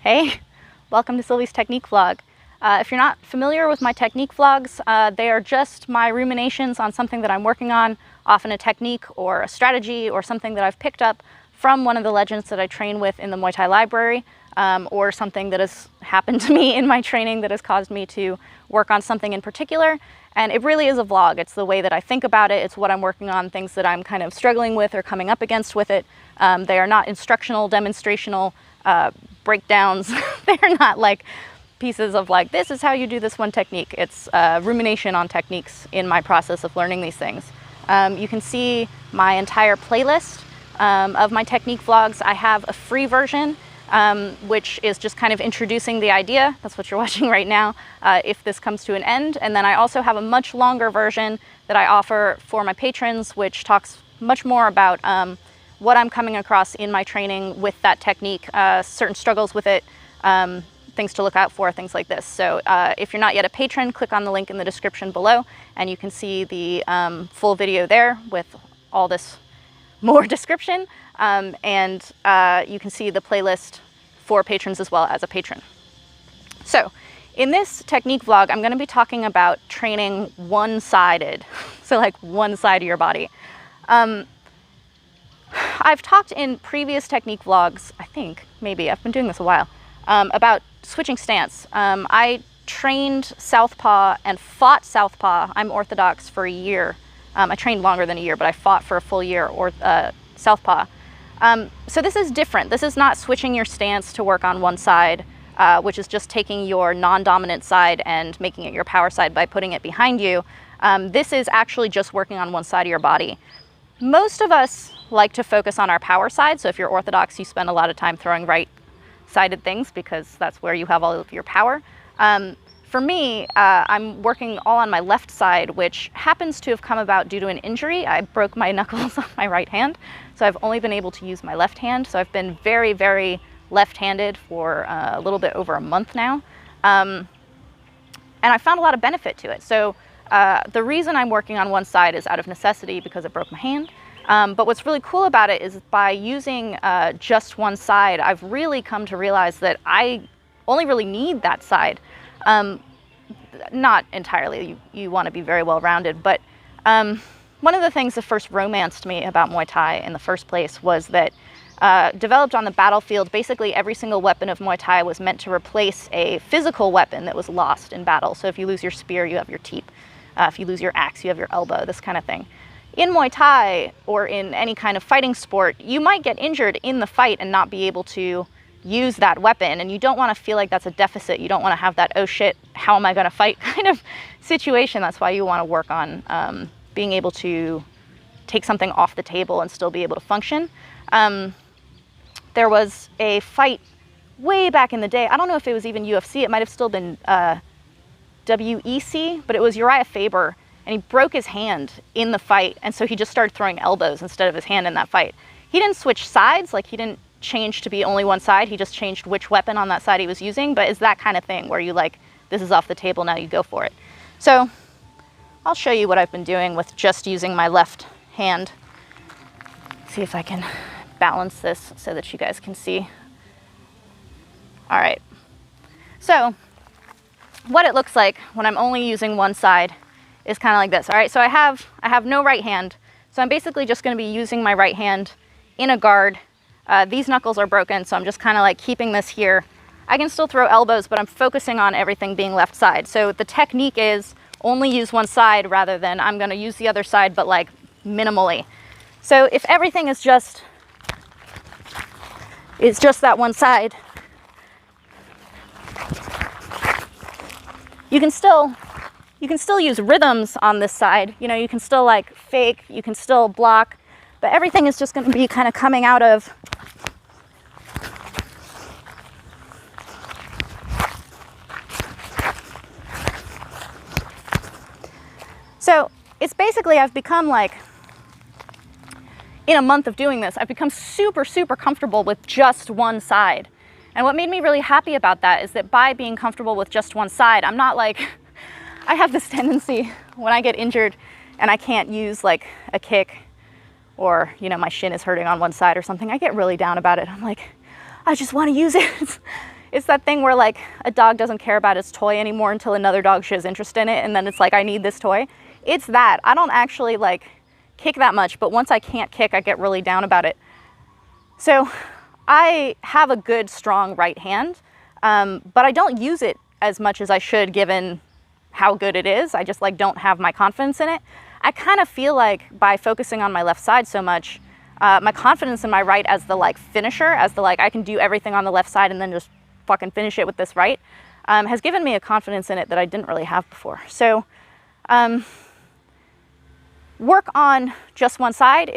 Hey, welcome to Sylvie's technique vlog. If you're not familiar with my technique vlogs, they are just my ruminations on something that I'm working on, often a technique or a strategy or something that I've picked up from one of the legends that I train with in the Muay Thai library, or something that has happened to me in my training that has caused me to work on something in particular. And it really is a vlog. It's the way that I think about it. It's what I'm working on, things that I'm kind of struggling with or coming up against with it. They are not instructional, demonstrational breakdowns. They're not like pieces of like, this is how you do this one technique. It's rumination on techniques in my process of learning these things. You can see my entire playlist of my technique vlogs. I have a free version, which is just kind of introducing the idea. That's what you're watching right now, if this comes to an end. And then I also have a much longer version that I offer for my patrons, which talks much more about what I'm coming across in my training with that technique, certain struggles with it, things to look out for, things like this. So if you're not yet a patron, click on the link in the description below and you can see the full video there with all this more description, and you can see the playlist for patrons as well as a patron. So in this technique vlog, I'm going to be talking about training one-sided, so like one side of your body. I've talked in previous technique vlogs, I think, maybe, I've been doing this a while, about switching stance. I trained Southpaw and fought Southpaw. I'm Orthodox for a year. I trained longer than a year, but I fought for a full year or Southpaw. So this is different. This is not switching your stance to work on one side, which is just taking your non-dominant side and making it your power side by putting it behind you. This is actually just working on one side of your body. Most of us like to focus on our power side. So if you're Orthodox, you spend a lot of time throwing right-sided things because that's where you have all of your power. For me, I'm working all on my left side, which happens to have come about due to an injury. I broke my knuckles on my right hand, so I've only been able to use my left hand. So I've been very, very left-handed for a little bit over a month now. And I found a lot of benefit to it. So the reason I'm working on one side is out of necessity because I broke my hand. But what's really cool about it is by using just one side, I've really come to realize that I only really need that side. Not entirely, you want to be very well-rounded, but one of the things that first romanced me about Muay Thai in the first place was that developed on the battlefield, basically every single weapon of Muay Thai was meant to replace a physical weapon that was lost in battle. So if you lose your spear, you have your teep. If you lose your axe, you have your elbow, this kind of thing. In Muay Thai or in any kind of fighting sport, you might get injured in the fight and not be able to use that weapon, and you don't want to feel like that's a deficit. You don't want to have that, oh shit, how am I going to fight kind of situation. That's why you want to work on being able to take something off the table and still be able to function. There was a fight way back in the day. I don't know if it was even UFC. It might have still been WEC, but it was Uriah Faber, and he broke his hand in the fight, and so he just started throwing elbows instead of his hand in that fight. He didn't switch sides, like he didn't change to be only one side, he just changed which weapon on that side he was using, but it's that kind of thing where you like, this is off the table, now you go for it. So I'll show you what I've been doing with just using my left hand. See if I can balance this so that you guys can see. All right, so what it looks like when I'm only using one side is kind of like this. All right, so I have no right hand, so I'm basically just going to be using my right hand in a guard. These knuckles are broken, so I'm just kind of like keeping this here. I can still throw elbows, but I'm focusing on everything being left side. So the technique is only use one side rather than I'm going to use the other side, but like minimally. So if everything is just that one side, you can still use rhythms on this side. You know, you can still like fake, you can still block, but everything is just going to be kind of coming out of so it's basically, I've become like, in a month of doing this, I've become super, super comfortable with just one side. And what made me really happy about that is that by being comfortable with just one side, I'm not like, I have this tendency when I get injured and I can't use like a kick, or, you know, my shin is hurting on one side or something, I get really down about it. I'm like, I just want to use it. It's that thing where like a dog doesn't care about its toy anymore until another dog shows interest in it, and then it's like, I need this toy. It's that. I don't actually like kick that much, but once I can't kick, I get really down about it. So I have a good, strong right hand, but I don't use it as much as I should given how good it is. I just like don't have my confidence in it. I kind of feel like by focusing on my left side so much, my confidence in my right as the like finisher, as the like I can do everything on the left side and then just fucking finish it with this right, has given me a confidence in it that I didn't really have before. So work on just one side.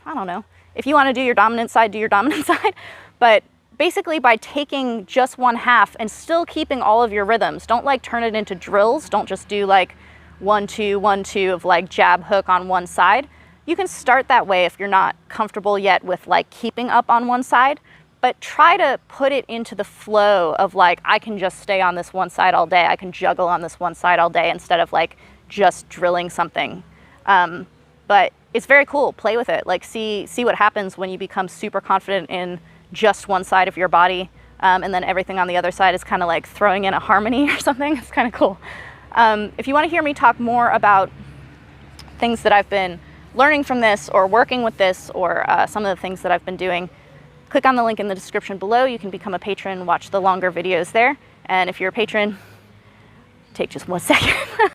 I don't know, if you want to do your dominant side, do your dominant side. But basically by taking just one half and still keeping all of your rhythms, don't like turn it into drills. Don't just do like 1, 2, 1, 2 of like jab hook on one side. You can start that way if you're not comfortable yet with like keeping up on one side, but try to put it into the flow of like, I can just stay on this one side all day. I can juggle on this one side all day instead of like just drilling something. But it's very cool. Play with it. Like see what happens when you become super confident in just one side of your body, and then everything on the other side is kind of like throwing in a harmony or something. It's kind of cool. If you want to hear me talk more about things that I've been learning from this or working with this or some of the things that I've been doing, click on the link in the description below. You can become a patron, watch the longer videos there. And if you're a patron, take just 1 second.